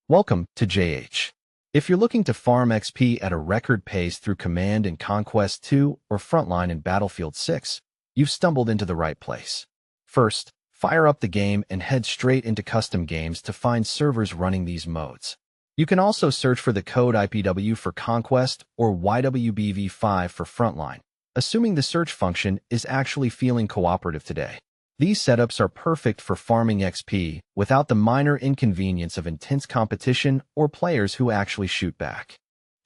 Welcome to JH. If you're looking to farm XP at a record pace through Command in Conquest 2 or Frontline in Battlefield 6, you've stumbled into the right place. First, fire up the game and head straight into custom games to find servers running these modes. You can also search for the code IPW for Conquest or YWBV5 for Frontline, assuming the search function is actually feeling cooperative today. These setups are perfect for farming XP without the minor inconvenience of intense competition or players who actually shoot back.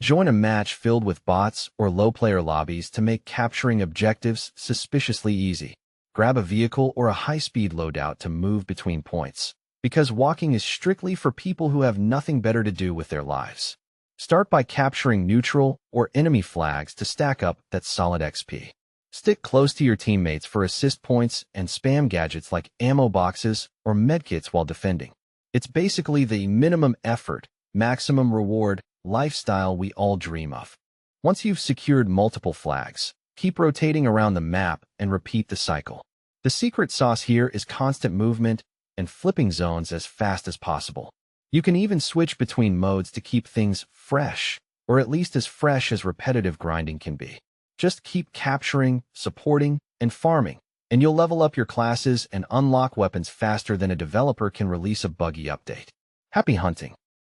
Join a match filled with bots or low-player lobbies to make capturing objectives suspiciously easy. Grab a vehicle or a high-speed loadout to move between points, because walking is strictly for people who have nothing better to do with their lives. Start by capturing neutral or enemy flags to stack up that solid XP. Stick close to your teammates for assist points and spam gadgets like ammo boxes or medkits while defending. It's basically the minimum effort, maximum reward lifestyle we all dream of. Once you've secured multiple flags, keep rotating around the map and repeat the cycle. The secret sauce here is constant movement and flipping zones as fast as possible. You can even switch between modes to keep things fresh, or at least as fresh as repetitive grinding can be. Just keep capturing, supporting, and farming, and you'll level up your classes and unlock weapons faster than a developer can release a buggy update. Happy hunting!